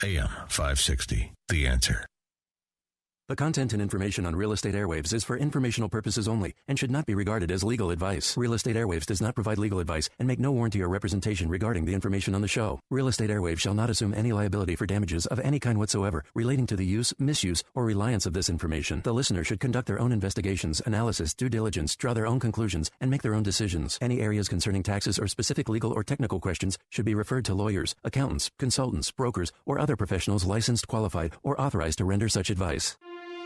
AM 560, The Answer. The content and information on Real Estate Airwaves is for informational purposes only and should not be regarded as legal advice. Real Estate Airwaves does not provide legal advice and make no warranty or representation regarding the information on the show. Real Estate Airwaves shall not assume any liability for damages of any kind whatsoever relating to the use, misuse, or reliance of this information. The listener should conduct their own investigations, analysis, due diligence, draw their own conclusions, and make their own decisions. Any areas concerning taxes or specific legal or technical questions should be referred to lawyers, accountants, consultants, brokers, or other professionals licensed, qualified, or authorized to render such advice.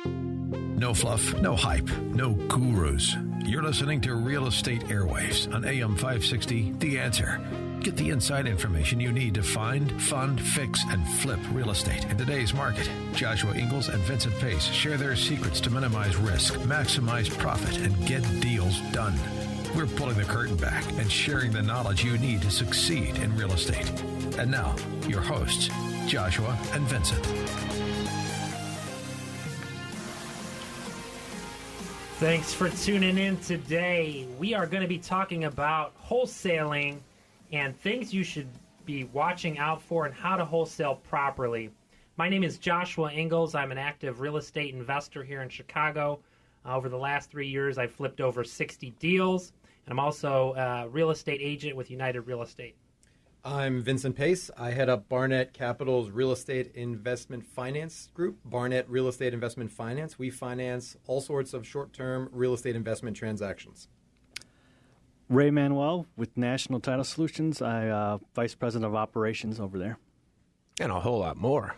No fluff, no hype, no gurus. You're listening to Real Estate Airwaves on AM 560, The Answer. Get the inside information you need to find, fund, fix, and flip real estate in today's market. Joshua Ingalls and Vincent Pace share their secrets to minimize risk, maximize profit, and get deals done. We're pulling the curtain back and sharing the knowledge you need to succeed in real estate. And now, your hosts, Joshua and Vincent. Thanks for tuning in today. We are going to be talking about wholesaling and things you should be watching out for and how to wholesale properly. My name is Joshua Ingalls. I'm an active real estate investor here in Chicago. Over the last 3 years, I've flipped over 60 deals, and I'm also a real estate agent with United Real Estate. I'm Vincent Pace. I head up Barnett Capital's Real Estate Investment Finance Group, Barnett Real Estate Investment Finance. We finance all sorts of short-term real estate investment transactions. Ray Manuel with National Title Solutions. I Vice President of Operations over there. And a whole lot more.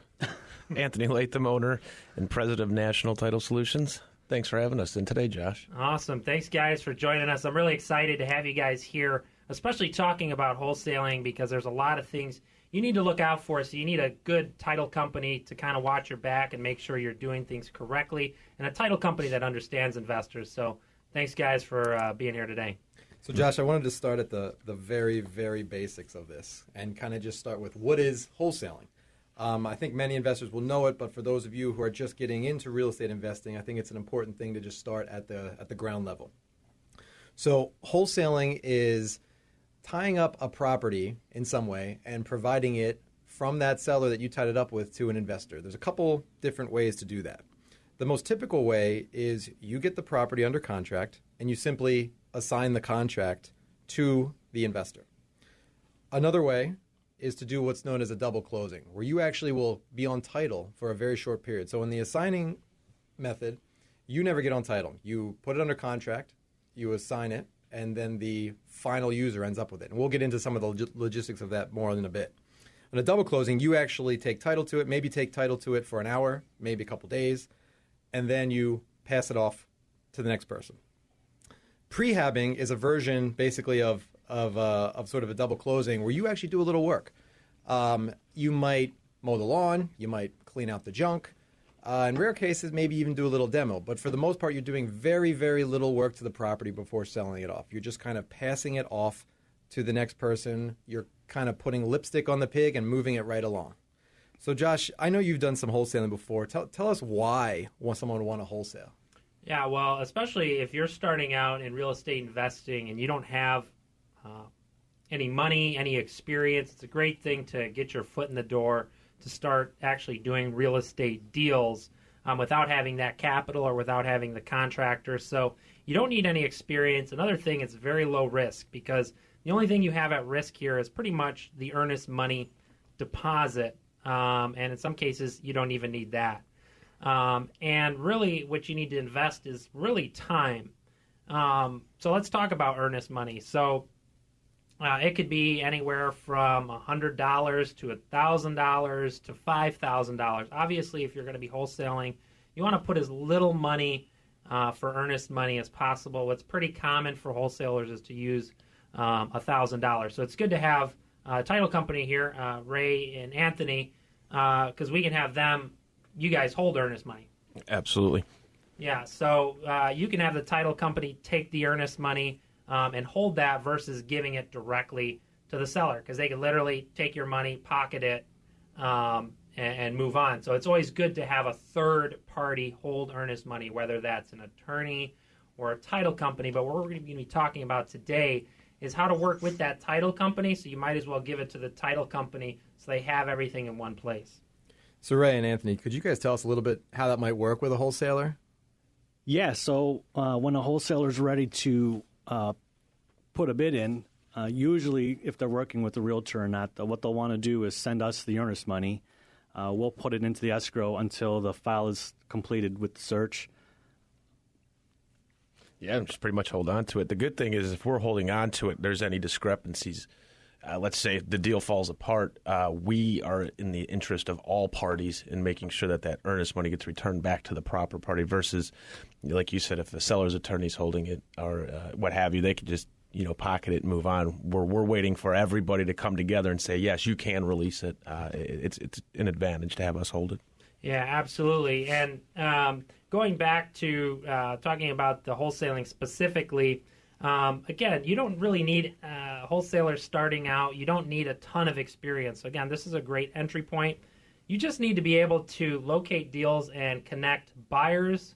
Anthony Latham, owner and President of National Title Solutions. Thanks for having us in today, Josh. Awesome. Thanks, guys, for joining us. I'm really excited to have you guys here, especially talking about wholesaling, because there's a lot of things you need to look out for. So you need a good title company to kind of watch your back and make sure you're doing things correctly, and a title company that understands investors. So thanks, guys, for being here today. So, Josh, I wanted to start at the very, very basics of this and kind of just start with what is wholesaling. I think many investors will know it, but for those of you who are just getting into real estate investing, I think it's an important thing to just start at the ground level. So wholesaling is tying up a property in some way and providing it from that seller that you tied it up with to an investor. There's a couple different ways to do that. The most typical way is you get the property under contract and you simply assign the contract to the investor. Another way is to do what's known as a double closing, where you actually will be on title for a very short period. So in the assigning method, you never get on title. You put it under contract, you assign it, and then the final user ends up with it. And we'll get into some of the logistics of that more in a bit. On a double closing, you actually take title to it, maybe take title to it for an hour, maybe a couple days, and then you pass it off to the next person. Prehabbing is a version basically of sort of a double closing where you actually do a little work. You might mow the lawn, you might clean out the junk. In rare cases, maybe even do a little demo. But for the most part, you're doing very, very little work to the property before selling it off. You're just kind of passing it off to the next person. You're kind of putting lipstick on the pig and moving it right along. So, Josh, I know you've done some wholesaling before. Tell us why someone would want to wholesale. Yeah, well, especially if you're starting out in real estate investing and you don't have any money, any experience, it's a great thing to get your foot in the door to start actually doing real estate deals without having that capital or without having the contractor. So you don't need any experience. Another thing, it's very low risk because the only thing you have at risk here is pretty much the earnest money deposit. And in some cases, you don't even need that. And really what you need to invest is really time. So let's talk about earnest money. So it could be anywhere from $100 to $1,000 to $5,000. Obviously, if you're going to be wholesaling, you want to put as little money for earnest money as possible. What's pretty common for wholesalers is to use $1,000. So it's good to have a title company here, Ray and Anthony, because we can have them, you guys hold earnest money. Absolutely. Yeah, so you can have the title company take the earnest money and hold that versus giving it directly to the seller, because they can literally take your money, pocket it, and move on. So it's always good to have a third party hold earnest money, whether that's an attorney or a title company. But what we're going to be talking about today is how to work with that title company, so you might as well give it to the title company so they have everything in one place. So Ray and Anthony, could you guys tell us a little bit how that might work with a wholesaler? Yeah, so when a wholesaler's ready to put a bid in, usually if they're working with a realtor or not, what they'll want to do is send us the earnest money. We'll put it into the escrow until the file is completed with the search. Yeah, just pretty much hold on to it. The good thing is if we're holding on to it, there's any discrepancies. Let's say the deal falls apart, we are in the interest of all parties in making sure that that earnest money gets returned back to the proper party versus, like you said, if the seller's attorney's holding it or what have you, they could just pocket it and move on. We're waiting for everybody to come together and say, yes, you can release it. It's an advantage to have us hold it. Yeah, absolutely. And going back to talking about the wholesaling specifically, again, you don't really need wholesalers starting out. You don't need a ton of experience. Again, this is a great entry point. You just need to be able to locate deals and connect buyers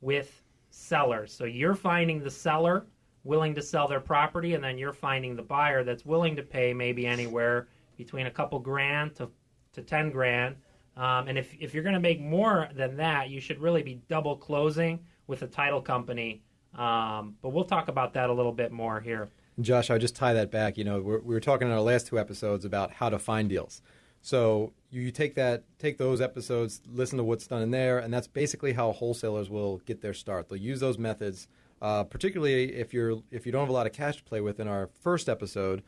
with sellers. So you're finding the seller willing to sell their property, and then you're finding the buyer that's willing to pay maybe anywhere between a couple grand to 10 grand. And if you're going to make more than that, you should really be double closing with a title company. But we'll talk about that a little bit more here. Josh, I would just tie that back. We were talking in our last two episodes about how to find deals. So you take those episodes, listen to what's done in there, and that's basically how wholesalers will get their start. They'll use those methods, particularly if you don't have a lot of cash to play with. In our first episode,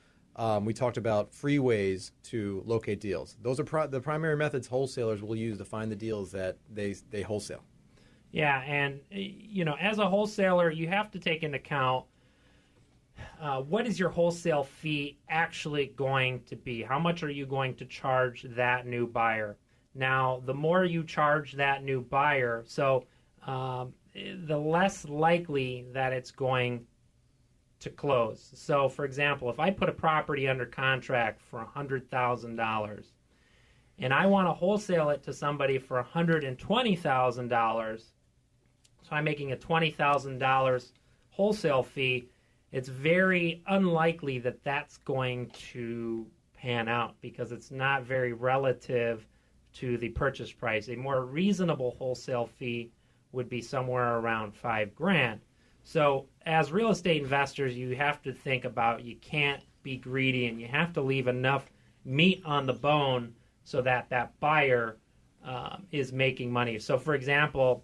we talked about free ways to locate deals. Those are the primary methods wholesalers will use to find the deals that they wholesale. Yeah, and as a wholesaler, you have to take into account what is your wholesale fee actually going to be? How much are you going to charge that new buyer? Now, the more you charge that new buyer, so the less likely that it's going to close. So, for example, if I put a property under contract for $100,000 and I want to wholesale it to somebody for $120,000, so I'm making a $20,000 wholesale fee, it's very unlikely that that's going to pan out because it's not very relative to the purchase price. A more reasonable wholesale fee would be somewhere around $5,000. So as real estate investors, you have to think about you can't be greedy and you have to leave enough meat on the bone so that that buyer is making money. So, for example,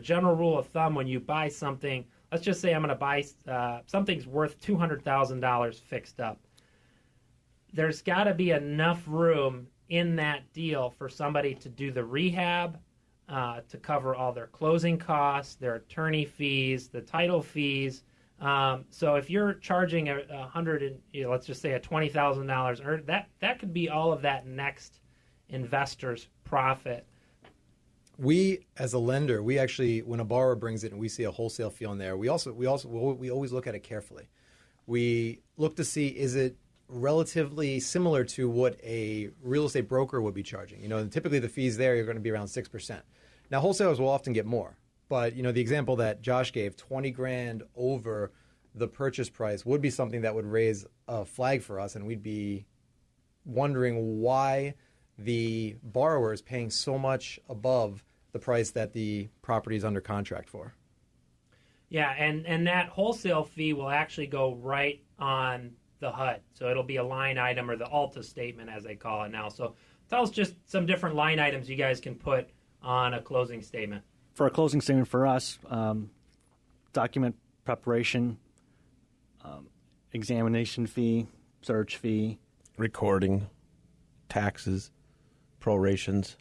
general rule of thumb, when you buy something, let's just say I'm going to buy something's worth $200,000 fixed up. There's got to be enough room in that deal for somebody to do the rehab, to cover all their closing costs, their attorney fees, the title fees. So if you're charging let's just say a $20,000, that could be all of that next investor's profit. We, as a lender, we actually, when a borrower brings it and we see a wholesale fee on there, we always look at it carefully. We look to see, is it relatively similar to what a real estate broker would be charging? And typically the fees there are going to be around 6%. Now, wholesalers will often get more, but the example that Josh gave, $20,000 over the purchase price, would be something that would raise a flag for us, and we'd be wondering why the borrower is paying so much above the price that the property is under contract for. Yeah, and that wholesale fee will actually go right on the HUD. So it'll be a line item, or the ALTA statement as they call it now. So tell us just some different line items you guys can put on a closing statement. For a closing statement for us, document preparation, examination fee, search fee. Recording, taxes, prorations.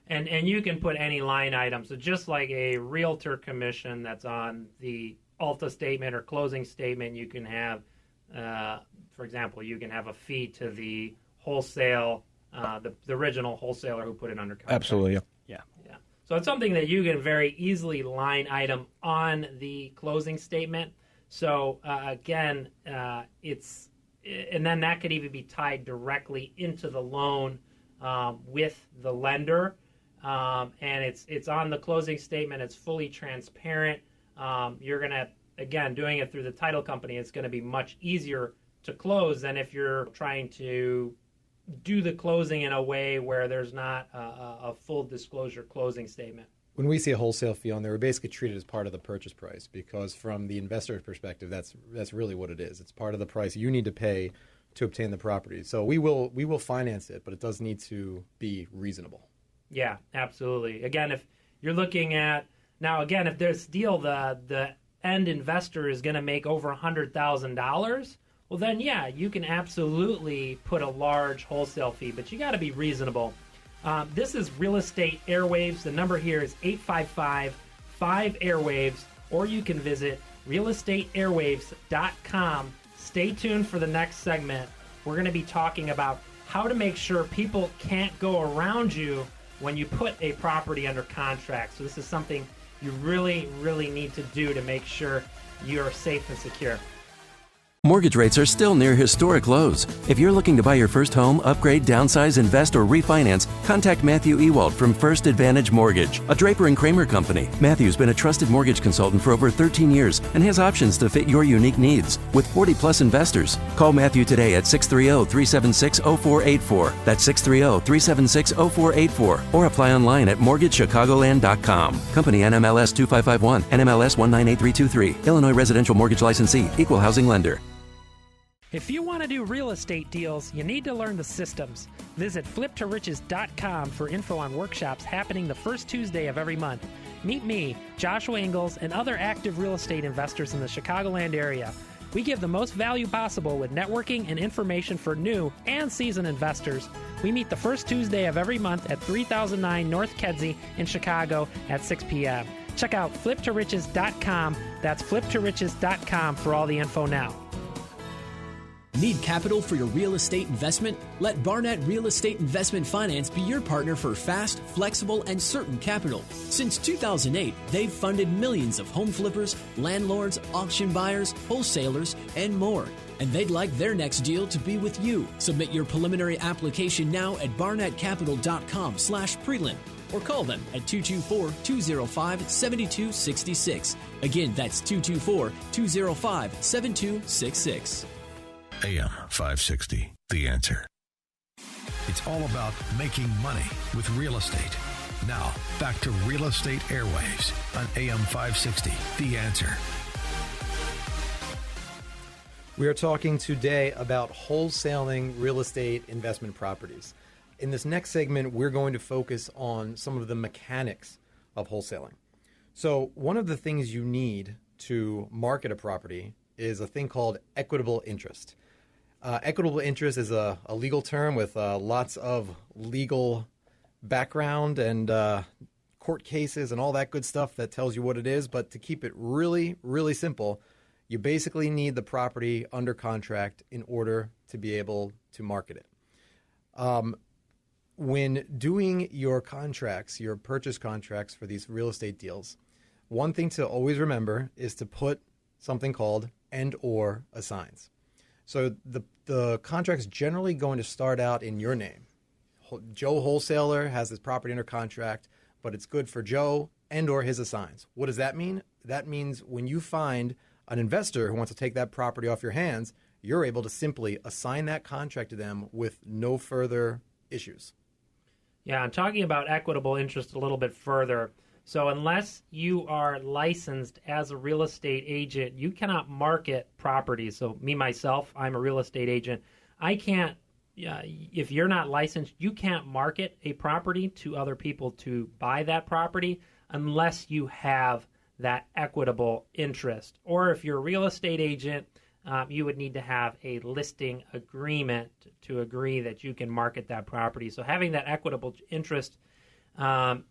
And you can put any line item. So just like a realtor commission that's on the ALTA statement or closing statement, you can have, for example, you can have a fee to the wholesale, the original wholesaler who put it under contract. Absolutely, yeah. Yeah. So it's something that you can very easily line item on the closing statement. So again, and then that could even be tied directly into the loan with the lender. And it's on the closing statement. It's fully transparent. You're going to, again, doing it through the title company, it's going to be much easier to close than if you're trying to do the closing in a way where there's not a full disclosure closing statement. When we see a wholesale fee on there, we basically treat it as part of the purchase price, because from the investor's perspective, that's really what it is. It's part of the price you need to pay to obtain the property. So we will finance it, but it does need to be reasonable. Yeah, absolutely. Again, if you're looking at now, again, if this deal the end investor is going to make over $100,000, well then yeah, you can absolutely put a large wholesale fee, but you got to be reasonable. This is Real Estate Airwaves. The number here is 855-5-AIRWAVES, or you can visit realestateairwaves.com. Stay tuned for the next segment. We're going to be talking about how to make sure people can't go around you when you put a property under contract. So this is something you really, really need to do to make sure you're safe and secure. Mortgage rates are still near historic lows. If you're looking to buy your first home, upgrade, downsize, invest, or refinance, contact Matthew Ewald from First Advantage Mortgage, a Draper and Kramer company. Matthew's been a trusted mortgage consultant for over 13 years and has options to fit your unique needs. With 40-plus investors, call Matthew today at 630-376-0484. That's 630-376-0484. Or apply online at mortgagechicagoland.com. Company NMLS 2551, NMLS 198323. Illinois Residential Mortgage Licensee, Equal Housing Lender. If you want to do real estate deals, you need to learn the systems. Visit fliptoriches.com for info on workshops happening the first Tuesday of every month. Meet me, Joshua Ingalls, and other active real estate investors in the Chicagoland area. We give the most value possible with networking and information for new and seasoned investors. We meet the first Tuesday of every month at 3009 North Kedzie in Chicago at 6 p.m. Check out fliptoriches.com. That's fliptoriches.com for all the info now. Need capital for your real estate investment? Let Barnett Real Estate Investment Finance be your partner for fast, flexible, and certain capital. Since 2008, they've funded millions of home flippers, landlords, auction buyers, wholesalers, and more. And they'd like their next deal to be with you. Submit your preliminary application now at barnettcapital.com/prelim or call them at 224-205-7266. Again, that's 224-205-7266. AM 560, The Answer. It's all about making money with real estate. Now, back to Real Estate Airwaves on AM 560, The Answer. We are talking today about wholesaling real estate investment properties. In this next segment, we're going to focus on some of the mechanics of wholesaling. So one of the things you need to market a property is a thing called equitable interest. Equitable interest is a legal term with lots of legal background and court cases and all that good stuff that tells you what it is. But to keep it really, really simple, you basically need the property under contract in order to be able to market it. When doing your contracts, your purchase contracts for these real estate deals, one thing to always remember is to put something called and/or assigns. So the contract's generally going to start out in your name. Joe Wholesaler has this property under contract, but it's good for Joe and/or his assigns. What does that mean? That means when you find an investor who wants to take that property off your hands, you're able to simply assign that contract to them with no further issues. Yeah, I'm talking about equitable interest a little bit further. So unless you are licensed as a real estate agent, you cannot market properties. So me, myself, I'm a real estate agent. I can't, if you're not licensed, you can't market a property to other people to buy that property unless you have that equitable interest. Or if you're a real estate agent, you would need to have a listing agreement to agree that you can market that property. So having that equitable interest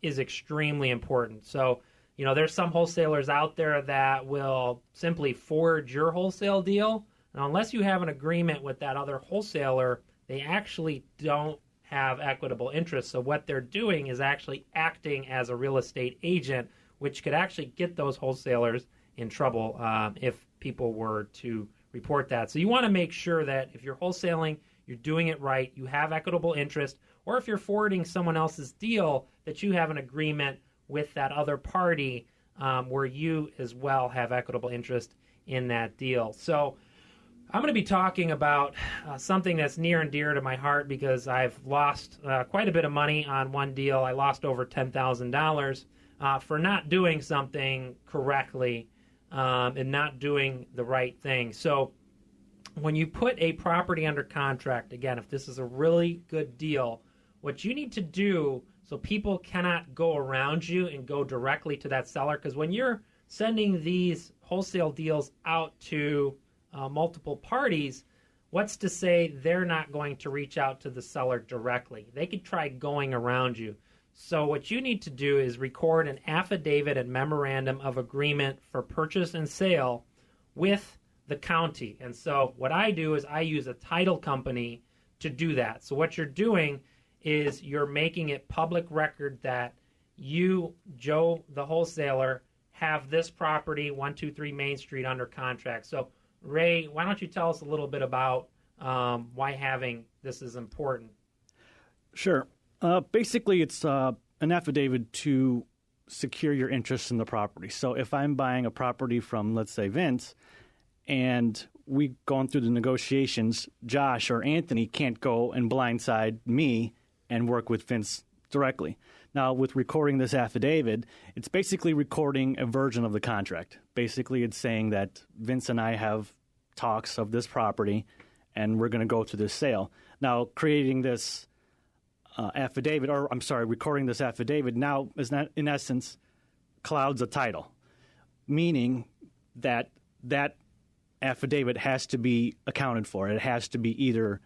is extremely important. So, there's some wholesalers out there that will simply forge your wholesale deal. Now, unless you have an agreement with that other wholesaler, they actually don't have equitable interest. So what they're doing is actually acting as a real estate agent, which could actually get those wholesalers in trouble if people were to report that. So you want to make sure that if you're wholesaling, you're doing it right, you have equitable interest, or if you're forwarding someone else's deal, that you have an agreement with that other party where you as well have equitable interest in that deal. So I'm going to be talking about something that's near and dear to my heart because I've lost quite a bit of money on one deal. I lost over $10,000 for not doing something correctly and not doing the right thing. So when you put a property under contract, again, if this is a really good deal, what you need to do so people cannot go around you and go directly to that seller, because when you're sending these wholesale deals out to multiple parties, what's to say they're not going to reach out to the seller directly? They could try going around you. So what you need to do is record an affidavit and memorandum of agreement for purchase and sale with the county. And so what I do is I use a title company to do that. So what you're doing is you're making it public record that you, Joe, the wholesaler, have this property, 123 Main Street, under contract. So Ray, why don't you tell us a little bit about why having this is important? Sure. Basically, it's an affidavit to secure your interest in the property. So if I'm buying a property from, let's say, Vince, and we going through the negotiations, Josh or Anthony can't go and blindside me and work with Vince directly. Now, with recording this affidavit, it's basically recording a version of the contract. Basically, it's saying that Vince and I have talks of this property, and we're going to go to this sale. Now, creating this recording this affidavit now is not, in essence, clouds a title, meaning that that affidavit has to be accounted for. It has to be either,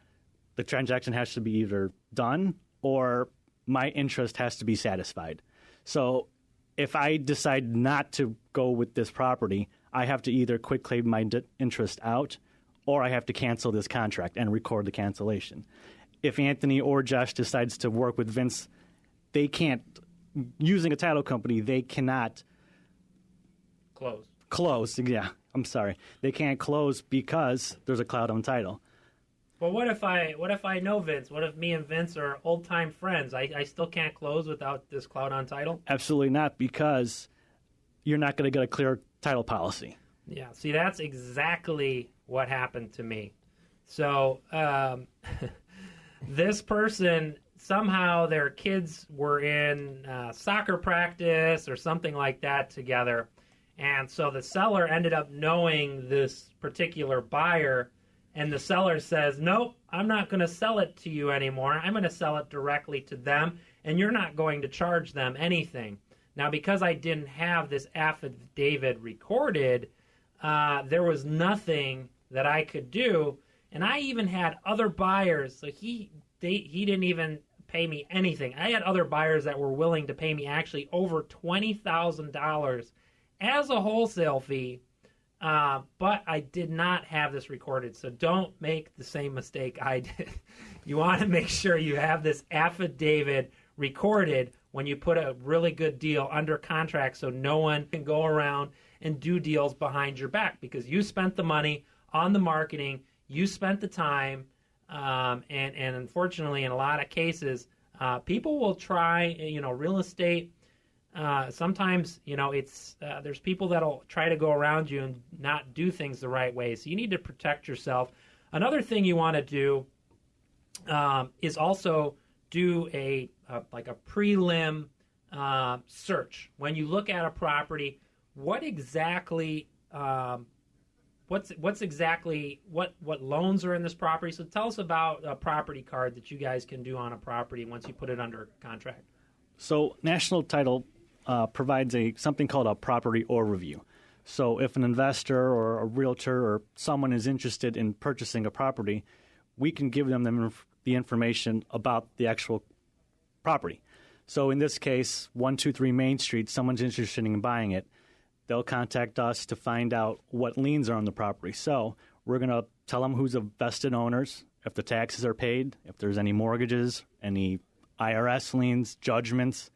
the transaction has to be either done or my interest has to be satisfied. So if I decide not to go with this property, I have to either quit claim my interest out or I have to cancel this contract and record the cancellation. If Anthony or Josh decides to work with Vince, they can't, using a title company, they cannot close. Yeah, I'm sorry. They can't close because there's a cloud on title. Well, what if I know Vince? What if me and Vince are old-time friends? I still can't close without this cloud on title? Absolutely not, because you're not going to get a clear title policy. Yeah, see, that's exactly what happened to me. So this person, somehow their kids were in soccer practice or something like that together, and so the seller ended up knowing this particular buyer. And the seller says, nope, I'm not going to sell it to you anymore. I'm going to sell it directly to them, and you're not going to charge them anything. Now, because I didn't have this affidavit recorded, there was nothing that I could do. And I even had other buyers. So he didn't even pay me anything. I had other buyers that were willing to pay me actually over $20,000 as a wholesale fee. But I did not have this recorded, so don't make the same mistake I did. You want to make sure you have this affidavit recorded when you put a really good deal under contract so no one can go around and do deals behind your back, because you spent the money on the marketing, you spent the time, and unfortunately in a lot of cases, people will try, real estate. Sometimes, it's there's people that'll try to go around you and not do things the right way. So you need to protect yourself. Another thing you want to do is also do a prelim search. When you look at a property, what exactly what loans are in this property? So tell us about a property card that you guys can do on a property once you put it under contract. So National Title provides something called a property overview. So if an investor or a realtor or someone is interested in purchasing a property, we can give them the information about the actual property. So in this case, 123 Main Street, someone's interested in buying it. They'll contact us to find out what liens are on the property. So we're going to tell them who's the vested owners, if the taxes are paid, if there's any mortgages, any IRS liens, judgments,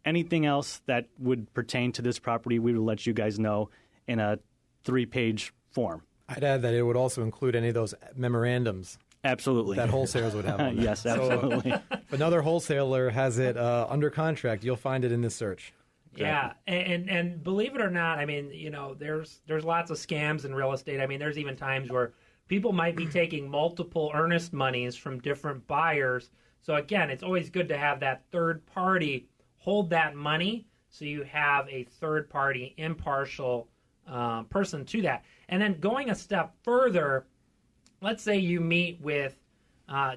anything else that would pertain to this property, we will let you guys know in a 3-page form. I'd add that it would also include any of those memorandums. Absolutely. That wholesalers would have on that. Yes, absolutely. So if another wholesaler has it under contract, you'll find it in this search. Yeah, and believe it or not, there's lots of scams in real estate. There's even times where People might be taking multiple earnest monies from different buyers. So again, it's always good to have that third party hold that money so you have a third party impartial person to that. And then going a step further, let's say you meet with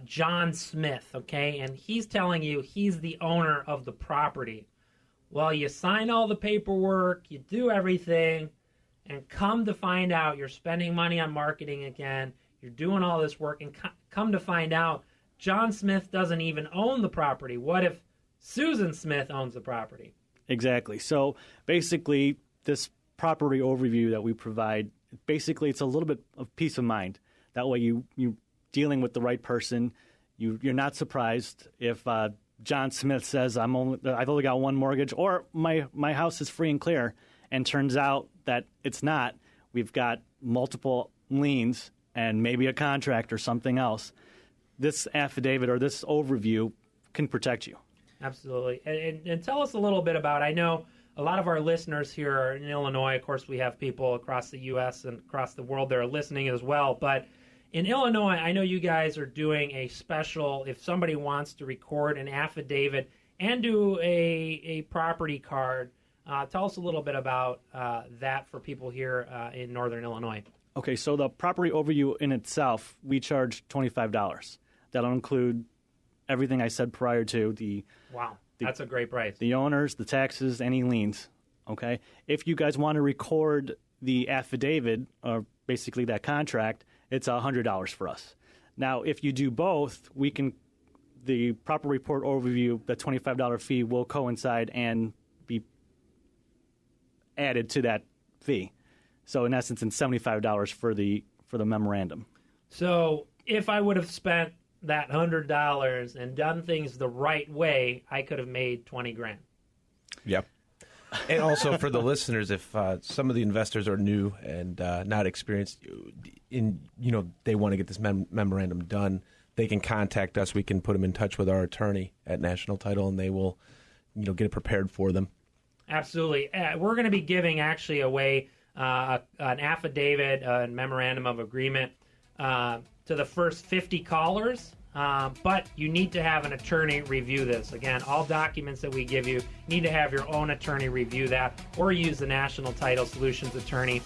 John Smith, okay, and he's telling you he's the owner of the property. Well, you sign all the paperwork, you do everything, and come to find out you're spending money on marketing again, you're doing all this work, and come to find out John Smith doesn't even own the property. What if Susan Smith owns the property? Exactly. So basically, this property overview that we provide, basically it's a little bit of peace of mind. That way you're dealing with the right person. You're not surprised if John Smith says, I've only got one mortgage, or my house is free and clear, and turns out that it's not. We've got multiple liens and maybe a contract or something else. This affidavit or this overview can protect you. Absolutely. And tell us a little bit about, I know a lot of our listeners here are in Illinois. Of course, we have people across the U.S. and across the world that are listening as well. But in Illinois, I know you guys are doing a special, if somebody wants to record an affidavit and do a property card. Tell us a little bit about that for people here in Northern Illinois. Okay, so the property overview in itself, we charge $25. That'll include everything I said prior to the... Wow, that's a great price. The owners, the taxes, any liens, okay? If you guys want to record the affidavit, or basically that contract, it's $100 for us. Now, if you do both, the proper report overview, the $25 fee will coincide and be added to that fee. So in essence, it's $75 for the memorandum. So if I would have spent that $100 and done things the right way, I could have made $20,000. Yep. And also for the listeners, if some of the investors are new and not experienced they want to get this memorandum done, they can contact us. We can put them in touch with our attorney at National Title, and they will, get it prepared for them. Absolutely. We're going to be giving actually away an affidavit, a memorandum of agreement to the first 50 callers, but you need to have an attorney review this. Again, all documents that we give you need to have your own attorney review that, or use the National Title Solutions attorney.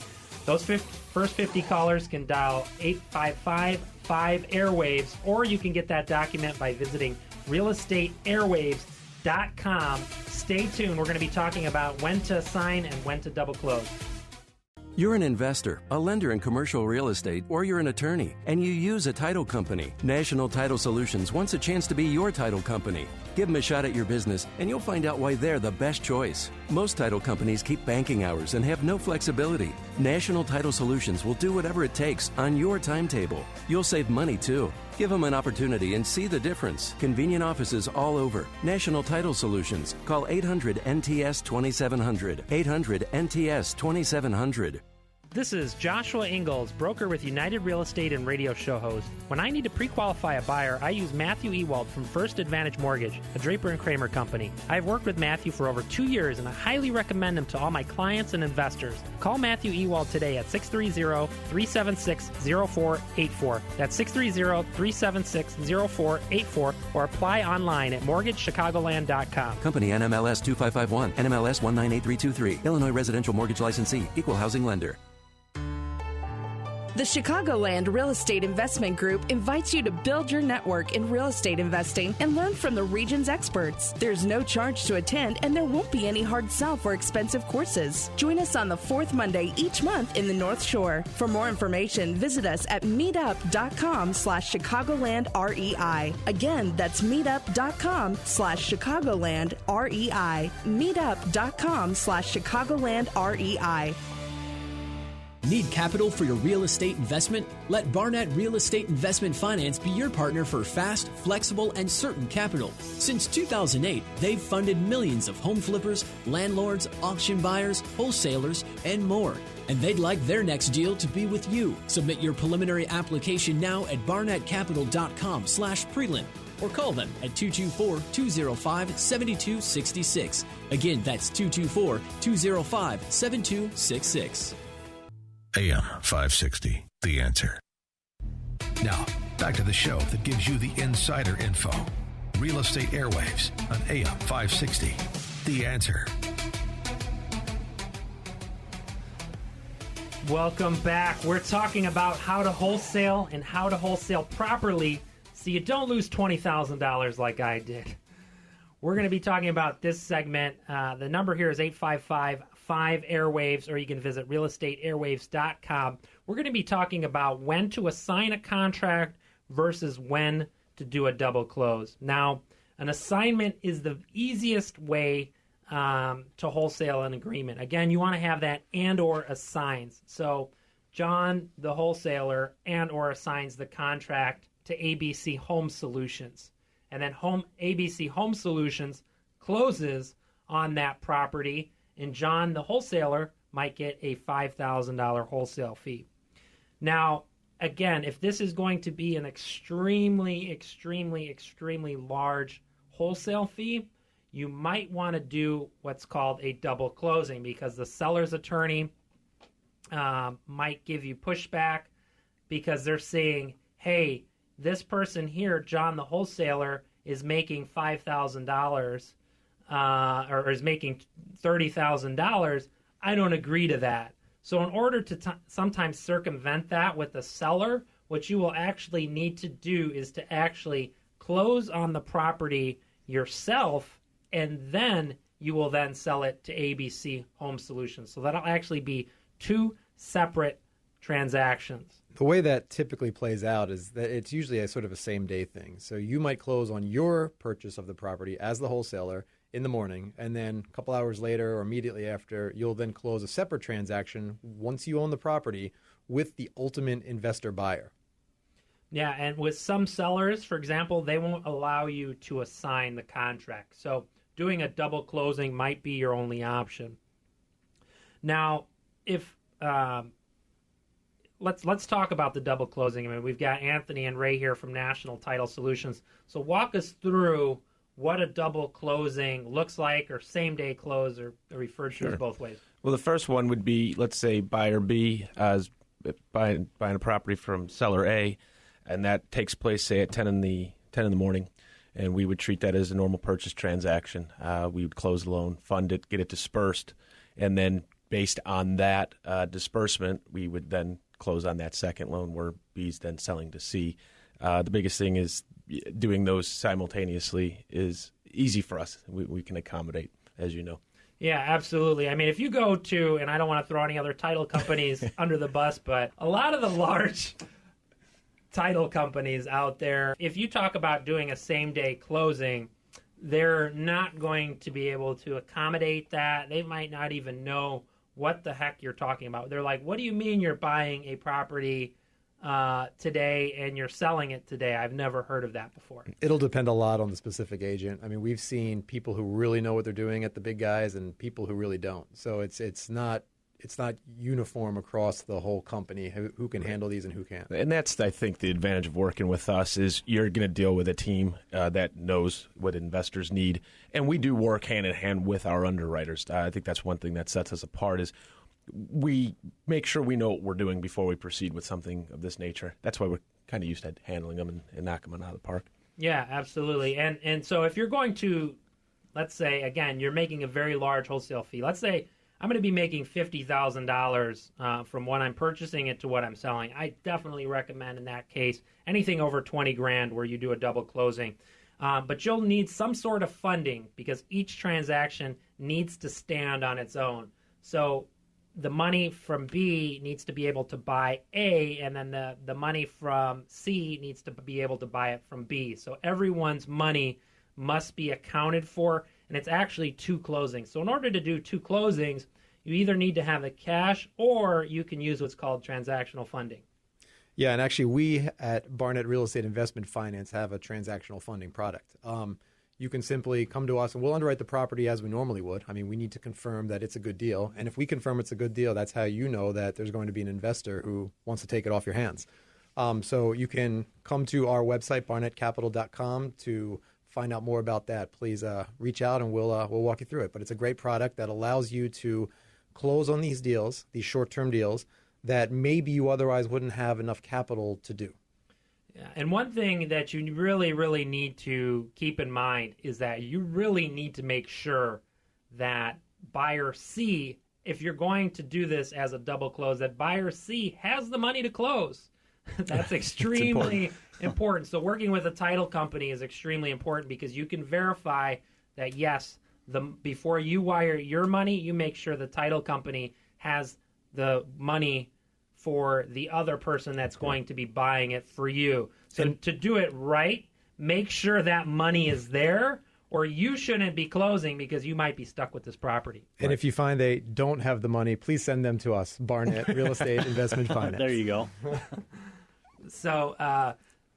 Those first 50 callers can dial 855-5-AIRWAVES, or you can get that document by visiting realestateairwaves.com. Stay tuned. We're going to be talking about when to sign and when to double close. You're an investor, a lender in commercial real estate, or you're an attorney, and you use a title company. National Title Solutions wants a chance to be your title company. Give them a shot at your business, and you'll find out why they're the best choice. Most title companies keep banking hours and have no flexibility. National Title Solutions will do whatever it takes on your timetable. You'll save money, too. Give them an opportunity and see the difference. Convenient offices all over. National Title Solutions. Call 800-NTS-2700. 800-NTS-2700. This is Joshua Ingalls, broker with United Real Estate and radio show host. When I need to pre-qualify a buyer, I use Matthew Ewald from First Advantage Mortgage, a Draper and Kramer company. I've worked with Matthew for over 2 years, and I highly recommend him to all my clients and investors. Call Matthew Ewald today at 630-376-0484. That's 630-376-0484, or apply online at mortgagechicagoland.com. Company NMLS 2551, NMLS 198323, Illinois Residential Mortgage Licensee, Equal Housing Lender. The Chicagoland Real Estate Investment Group invites you to build your network in real estate investing and learn from the region's experts. There's no charge to attend, and there won't be any hard sell for expensive courses. Join us on the fourth Monday each month in the North Shore. For more information, visit us at meetup.com/ChicagolandREI. Again, that's meetup.com/ChicagolandREI. Meetup.com/ChicagolandREI. Need capital for your real estate investment? Let Barnett Real Estate Investment Finance be your partner for fast, flexible, and certain capital. Since 2008, they've funded millions of home flippers, landlords, auction buyers, wholesalers, and more. And they'd like their next deal to be with you. Submit your preliminary application now at barnettcapital.com/prelim or call them at 224-205-7266. Again, that's 224-205-7266. AM 560, The Answer. Now, back to the show that gives you the insider info. Real Estate Airwaves on AM 560. The Answer. Welcome back. We're talking about how to wholesale and how to wholesale properly so you don't lose $20,000 like I did. We're going to be talking about this segment. The number here is 855-5-AIRWAVES, or you can visit realestateairwaves.com. We're going to be talking about when to assign a contract versus when to do a double close. Now, an assignment is the easiest way to wholesale an agreement. Again, you want to have that and or assigns. So John, the wholesaler, and or assigns the contract to ABC Home Solutions. And then ABC Home Solutions closes on that property, and John, the wholesaler, might get a $5,000 wholesale fee. Now, again, if this is going to be an extremely, extremely, extremely large wholesale fee, you might want to do what's called a double closing, because the seller's attorney might give you pushback because they're saying, hey, this person here, John the wholesaler, is making $5,000 or is making $30,000. I don't agree to that. So in order to sometimes circumvent that with the seller, what you will actually need to do is to actually close on the property yourself, and then you will then sell it to ABC Home Solutions. So that'll actually be two separate transactions. The way that typically plays out is that it's usually a sort of a same-day thing. So you might close on your purchase of the property as the wholesaler in the morning, and then a couple hours later or immediately after, you'll then close a separate transaction once you own the property with the ultimate investor buyer. Yeah, and with some sellers, for example, they won't allow you to assign the contract. So doing a double closing might be your only option. Now, if let's talk about the double closing. I mean, we've got Anthony and Ray here from National Title Solutions. So walk us through what a double closing looks like, or same-day close, or referred to as both ways. Well, the first one would be, let's say, buyer B is buying a property from seller A, and that takes place, say, at 10 in the morning, and we would treat that as a normal purchase transaction. We would close the loan, fund it, get it dispersed, and then based on that disbursement, we would then close on that second loan where B's then selling to C. The biggest thing is doing those simultaneously is easy for us. We can accommodate, as you know. Yeah, absolutely. I mean, if you go to, and I don't want to throw any other title companies under the bus, but a lot of the large title companies out there, if you talk about doing a same-day closing, they're not going to be able to accommodate that. They might not even know what the heck you're talking about. They're like, what do you mean you're buying a property today and you're selling it today? I've never heard of that before. It'll depend a lot on the specific agent. I mean, we've seen people who really know what they're doing at the big guys and people who really don't. So it's not uniform across the whole company who can handle these and who can't. And that's, I think, the advantage of working with us is you're going to deal with a team that knows what investors need. And we do work hand in hand with our underwriters. I think that's one thing that sets us apart is we make sure we know what we're doing before we proceed with something of this nature. That's why we're kind of used to handling them and knocking them out of the park. Yeah, absolutely. And so if you're going to, let's say, again, you're making a very large wholesale fee. Let's say I'm going to be making $50,000 from when I'm purchasing it to what I'm selling. I definitely recommend in that case anything over $20,000 where you do a double closing. But you'll need some sort of funding because each transaction needs to stand on its own. So the money from B needs to be able to buy A, and then the money from C needs to be able to buy it from B. So everyone's money must be accounted for, and it's actually two closings. So in order to do two closings, you either need to have the cash or you can use what's called transactional funding. Yeah, and actually we at Barnett Real Estate Investment Finance have a transactional funding product. You can simply come to us and we'll underwrite the property as we normally would. I mean, we need to confirm that it's a good deal. And if we confirm it's a good deal, that's how you know that there's going to be an investor who wants to take it off your hands. So you can come to our website, barnettcapital.com, to find out more about that. Please reach out and we'll walk you through it. But it's a great product that allows you to close on these deals, these short-term deals, that maybe you otherwise wouldn't have enough capital to do. And one thing that you really, really need to keep in mind is that you really need to make sure that buyer C, if you're going to do this as a double close, that buyer C has the money to close. That's extremely important. So working with a title company is extremely important because you can verify that, yes, before you wire your money, you make sure the title company has the money for the other person that's going to be buying it for you. So to do it right, make sure that money is there, or you shouldn't be closing because you might be stuck with this property. And if you find they don't have the money, please send them to us, Barnett Real Estate Investment Finance. There you go. So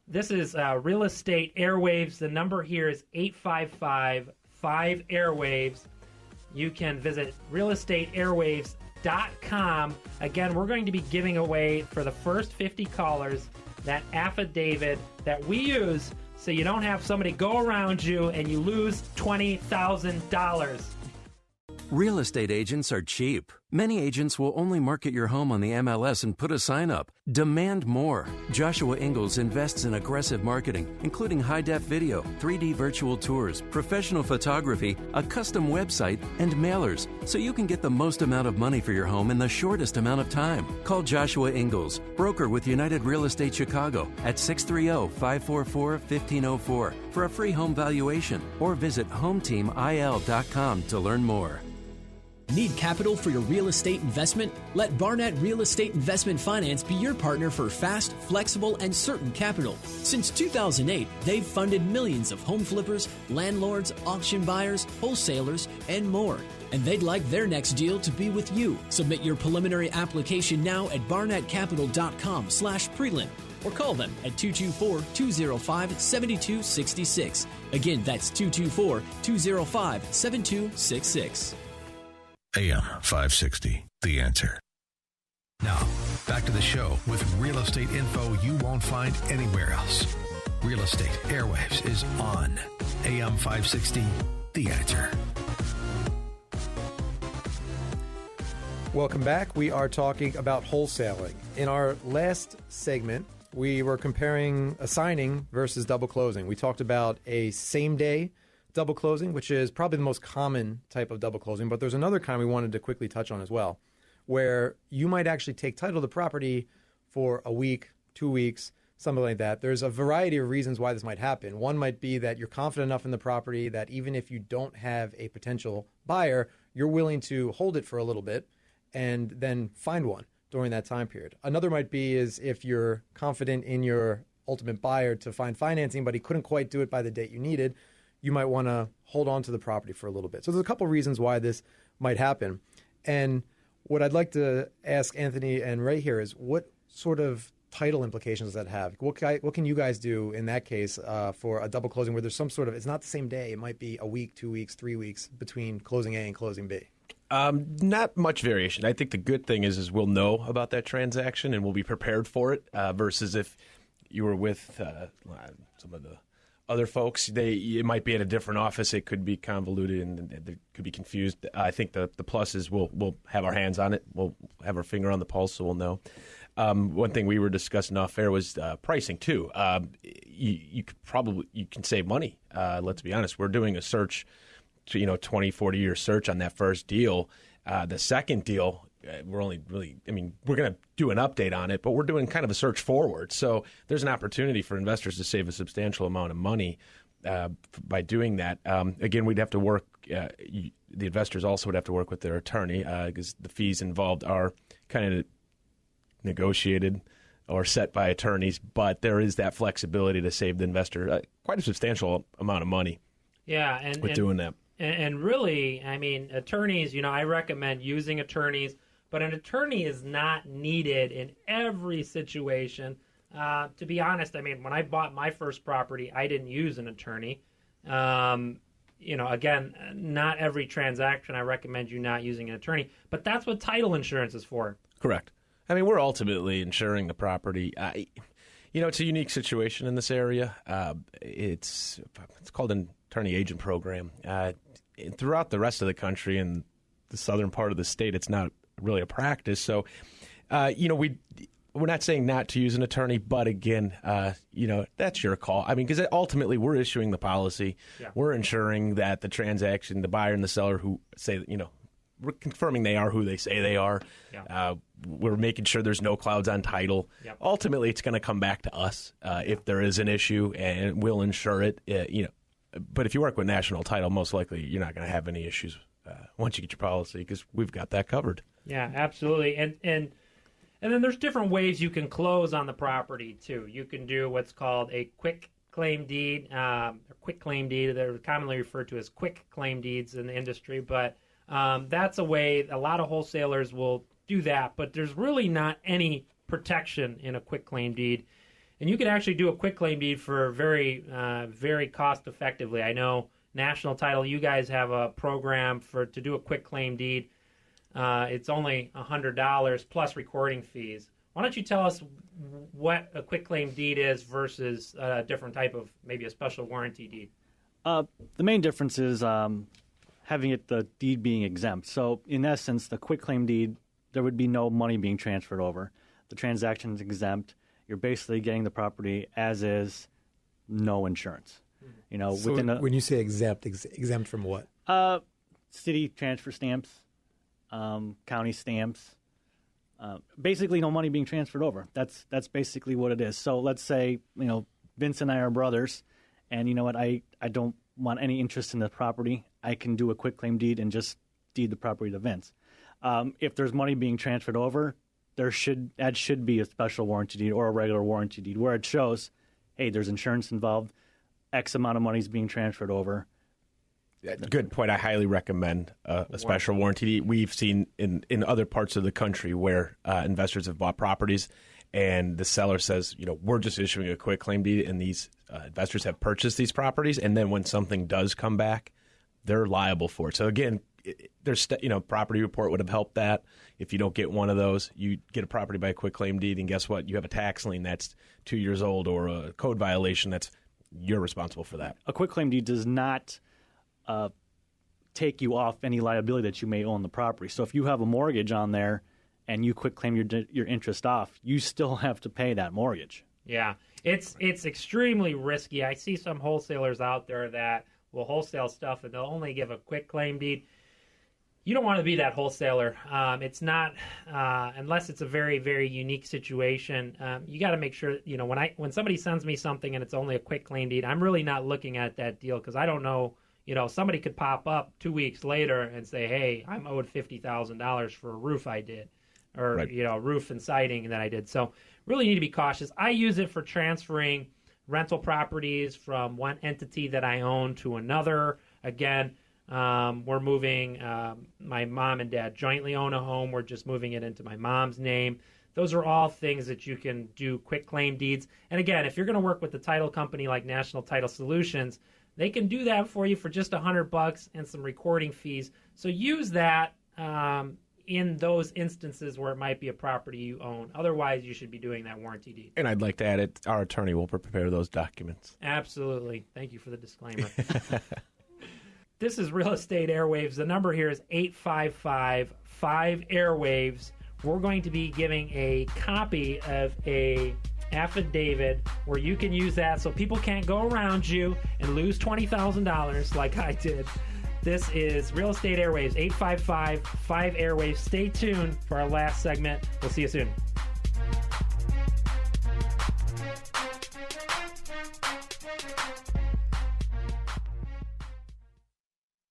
this is Real Estate Airwaves. The number here is 855-5-AIRWAVES. You can visit realestateairwaves.com. Again, we're going to be giving away for the first 50 callers that affidavit that we use so you don't have somebody go around you and you lose $20,000. Real estate agents are cheap. Many agents will only market your home on the MLS and put a sign up. Demand more. Joshua Ingalls invests in aggressive marketing, including high-def video, 3D virtual tours, professional photography, a custom website, and mailers, so you can get the most amount of money for your home in the shortest amount of time. Call Joshua Ingalls, broker with United Real Estate Chicago, at 630-544-1504 for a free home valuation, or visit HomeTeamIL.com to learn more. Need capital for your real estate investment? Let Barnett Real Estate Investment Finance be your partner for fast, flexible, and certain capital. Since 2008, they've funded millions of home flippers, landlords, auction buyers, wholesalers, and more. And they'd like their next deal to be with you. Submit your preliminary application now at barnettcapital.com/prelim or call them at 224-205-7266. Again, that's 224-205-7266. AM 560, The Answer. Now, back to the show with real estate info you won't find anywhere else. Real Estate Airwaves is on AM 560, The Answer. Welcome back. We are talking about wholesaling. In our last segment, we were comparing a signing versus double closing. We talked about a same-day double closing, which is probably the most common type of double closing, but there's another kind we wanted to quickly touch on as well, where you might actually take title of the property for a week, 2 weeks, something like that. There's a variety of reasons why this might happen. One might be that you're confident enough in the property that even if you don't have a potential buyer, you're willing to hold it for a little bit and then find one during that time period. Another might be is if you're confident in your ultimate buyer to find financing, but he couldn't quite do it by the date you needed, you might want to hold on to the property for a little bit. So there's a couple reasons why this might happen. And what I'd like to ask Anthony and Ray here is, what sort of title implications does that have? What can you guys do in that case for a double closing where there's some sort of, it's not the same day, it might be a week, 2 weeks, 3 weeks between closing A and closing B? Not much variation. I think the good thing is we'll know about that transaction and we'll be prepared for it versus if you were with some of the other folks, it might be at a different office. It could be convoluted and they could be confused. I think the plus is we'll have our hands on it. We'll have our finger on the pulse, so we'll know. One thing we were discussing off air was pricing too. You can save money. Let's be honest. We're doing a search, 20, 40-year search on that first deal. The second deal, we're only really, we're going to do an update on it, but we're doing kind of a search forward. So there's an opportunity for investors to save a substantial amount of money by doing that. Again, we'd have to work, the investors also would have to work with their attorney because the fees involved are kind of negotiated or set by attorneys, but there is that flexibility to save the investor quite a substantial amount of money. Yeah, doing that. And really, attorneys, I recommend using attorneys, but an attorney is not needed in every situation. To be honest, when I bought my first property, I didn't use an attorney. Again, not every transaction I recommend you not using an attorney, but that's what title insurance is for. Correct. We're ultimately insuring the property. It's a unique situation in this area. It's called an attorney agent program. Throughout the rest of the country and the southern part of the state, it's not really a practice. So, we're not saying not to use an attorney, but again, that's your call. I mean, because ultimately we're issuing the policy. Yeah. We're ensuring that the transaction, the buyer and the seller who say, we're confirming they are who they say they are. Yeah. We're making sure there's no clouds on title. Yep. Ultimately, it's going to come back to us if there is an issue, and we'll insure it. But if you work with National Title, most likely you're not going to have any issues once you get your policy, because we've got that covered. Yeah, absolutely. And then there's different ways you can close on the property too. You can do what's called a quick claim deed, or quick claim deed. They're commonly referred to as quick claim deeds in the industry, but that's a way a lot of wholesalers will do that. But there's really not any protection in a quick claim deed. And you can actually do a quick claim deed for very, very cost effectively. I know National Title, you guys have a program to do a quick claim deed. It's only $100 plus recording fees. Why don't you tell us what a quick claim deed is versus a different type of, maybe a special warranty deed? The main difference is having the deed being exempt. So in essence, the quick claim deed, there would be no money being transferred over. The transaction is exempt. You're basically getting the property as is, no insurance. So when you say exempt from what? City transfer stamps, county stamps. Basically, no money being transferred over. That's basically what it is. So let's say Vince and I are brothers, and you know what? I don't want any interest in the property. I can do a quick claim deed and just deed the property to Vince. If there's money being transferred over, that should be a special warranty deed or a regular warranty deed where it shows, hey, there's insurance involved, X amount of money is being transferred over. Good point. I highly recommend a special warranty deed. We've seen in other parts of the country where investors have bought properties and the seller says, we're just issuing a quick claim deed, and these investors have purchased these properties, and then when something does come back, they're liable for it. So again, there's property report would have helped that. If you don't get one of those, you get a property by a quick claim deed, and guess what? You have a tax lien that's 2 years old or a code violation you're responsible for that. A quick claim deed does not take you off any liability that you may own the property. So if you have a mortgage on there and you quick claim your interest off, you still have to pay that mortgage. Yeah, it's extremely risky. I see some wholesalers out there that will wholesale stuff and they'll only give a quick claim deed. You don't want to be that wholesaler. It's not unless it's a very, very unique situation. You got to make sure when somebody sends me something and it's only a quick claim deed, I'm really not looking at that deal because I don't know. Somebody could pop up 2 weeks later and say, "Hey, I'm owed $50,000 for a roof I did, or right. Roof and siding that I did." So really need to be cautious. I use it for transferring rental properties from one entity that I own to another. Again. We're moving, my mom and dad jointly own a home. We're just moving it into my mom's name. Those are all things that you can do quick claim deeds. And again, if you're going to work with a title company like National Title Solutions, they can do that for you for just $100 and some recording fees. So use that in those instances where it might be a property you own. Otherwise, you should be doing that warranty deed. And I'd like to add it, our attorney will prepare those documents. Absolutely. Thank you for the disclaimer. This is Real Estate Airwaves. The number here is 855-5-AIRWAVES. We're going to be giving a copy of a affidavit where you can use that so people can't go around you and lose $20,000 like I did. This is Real Estate Airwaves, 855-5-AIRWAVES. Stay tuned for our last segment. We'll see you soon.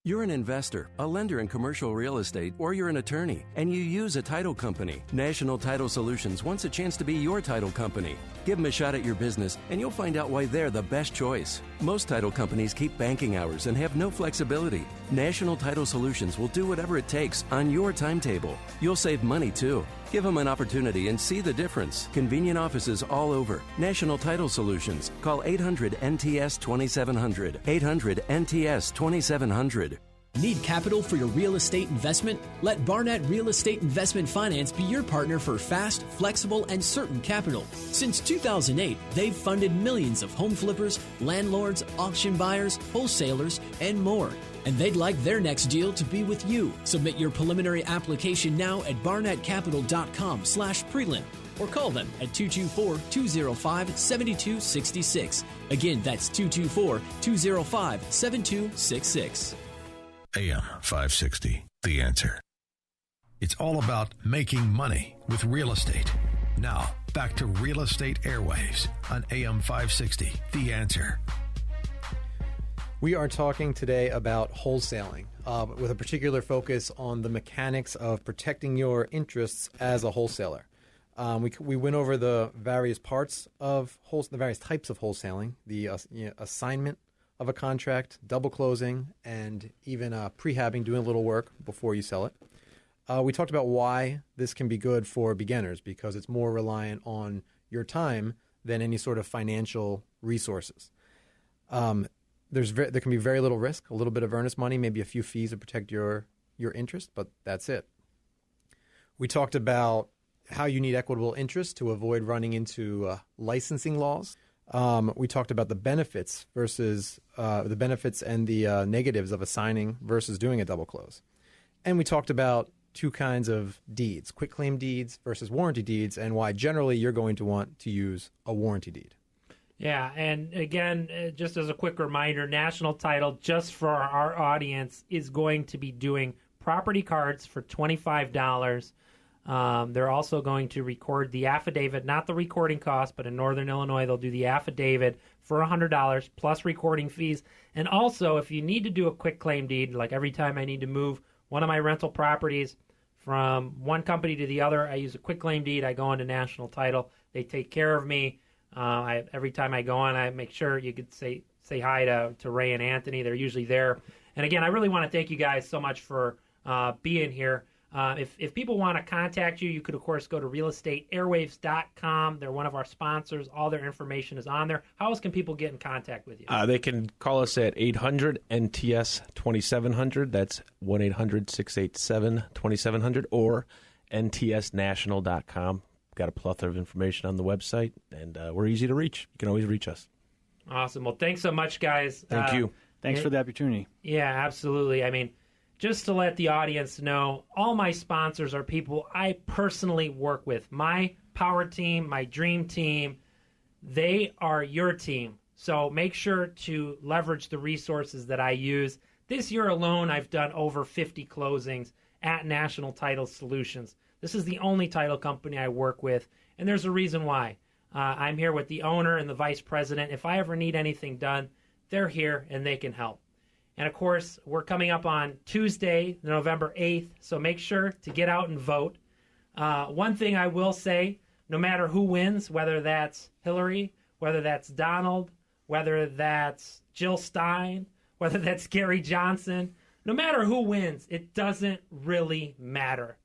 You're an investor, a lender in commercial real estate, or you're an attorney, and you use a title company. National Title Solutions wants a chance to be your title company. Give them a shot at your business, and you'll find out why they're the best choice. Most title companies keep banking hours and have no flexibility. National Title Solutions will do whatever it takes on your timetable. You'll save money, too. Give them an opportunity and see the difference. Convenient offices all over. National Title Solutions. Call 800-NTS-2700. 800-NTS-2700. Need capital for your real estate investment? Let Barnett Real Estate Investment Finance be your partner for fast, flexible, and certain capital. Since 2008, they've funded millions of home flippers, landlords, auction buyers, wholesalers, and more. And they'd like their next deal to be with you. Submit your preliminary application now at barnettcapital.com/prelim. or call them at 224-205-7266. Again, that's 224-205-7266. AM 560, The Answer. It's all about making money with real estate. Now, back to Real Estate Airwaves on AM 560, The Answer. We are talking today about wholesaling, with a particular focus on the mechanics of protecting your interests as a wholesaler. We went over the various parts of the various types of wholesaling, the assignment of a contract, double closing, and even prehabbing, doing a little work before you sell it. We talked about why this can be good for beginners, because it's more reliant on your time than any sort of financial resources. There can be very little risk, a little bit of earnest money, maybe a few fees to protect your interest, but that's it. We talked about how you need equitable interest to avoid running into licensing laws. We talked about the benefits versus the benefits and the negatives of assigning versus doing a double close. And we talked about two kinds of deeds, quitclaim deeds versus warranty deeds, and why generally you're going to want to use a warranty deed. Yeah, and again, just as a quick reminder, National Title, just for our audience, is going to be doing property cards for $25. They're also going to record the affidavit, not the recording cost, but in Northern Illinois, they'll do the affidavit for $100 plus recording fees. And also, if you need to do a quitclaim deed, like every time I need to move one of my rental properties from one company to the other, I use a quitclaim deed. I go into National Title. They take care of me. Every time I go on, I make sure you could say hi to Ray and Anthony. They're usually there. And again, I really want to thank you guys so much for being here. If people want to contact you, you could, of course, go to realestateairwaves.com. They're one of our sponsors. All their information is on there. How else can people get in contact with you? They can call us at 800-NTS-2700. That's 1-800-687-2700 or ntsnational.com. Got a plethora of information on the website, and we're easy to reach. You can always reach us. Awesome. Well, thanks so much, guys. Thank you. Thanks for the opportunity. Yeah, absolutely. I mean, just to let the audience know, all my sponsors are people I personally work with. My power team, my dream team, they are your team. So make sure to leverage the resources that I use. This year alone, I've done over 50 closings at National Title Solutions. This is the only title company I work with, and there's a reason why. I'm here with the owner and the vice president. If I ever need anything done, they're here and they can help. And, of course, we're coming up on Tuesday, November 8th, so make sure to get out and vote. One thing I will say, no matter who wins, whether that's Hillary, whether that's Donald, whether that's Jill Stein, whether that's Gary Johnson, no matter who wins, it doesn't really matter.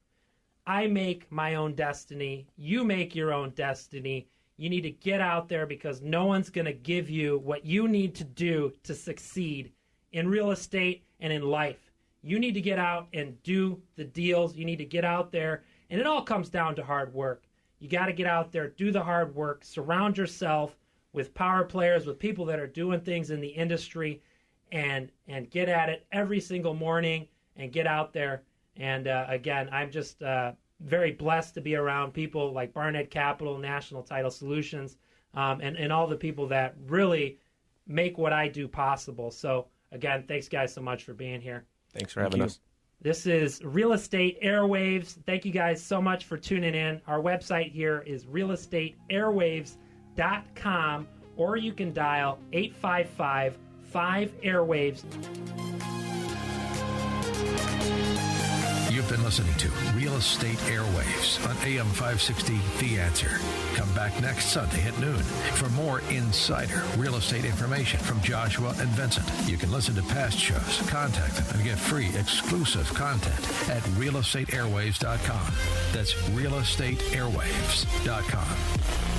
I make my own destiny. You make your own destiny. You need to get out there because no one's going to give you what you need to do to succeed in real estate and in life. You need to get out and do the deals. You need to get out there, and it all comes down to hard work. You got to get out there, do the hard work, surround yourself with power players, with people that are doing things in the industry, and get at it every single morning and get out there. And again, I'm just very blessed to be around people like Barnett Capital, National Title Solutions, and all the people that really make what I do possible. So again, thanks guys so much for being here. Thanks for having us. This is Real Estate Airwaves. Thank you guys so much for tuning in. Our website here is realestateairwaves.com, or you can dial 855-5-AIRWAVES. You've been listening to Real Estate Airwaves on AM 560, The Answer. Come back next Sunday at noon for more insider real estate information from Joshua and Vincent. You can listen to past shows, contact them, and get free exclusive content at realestateairwaves.com. That's realestateairwaves.com.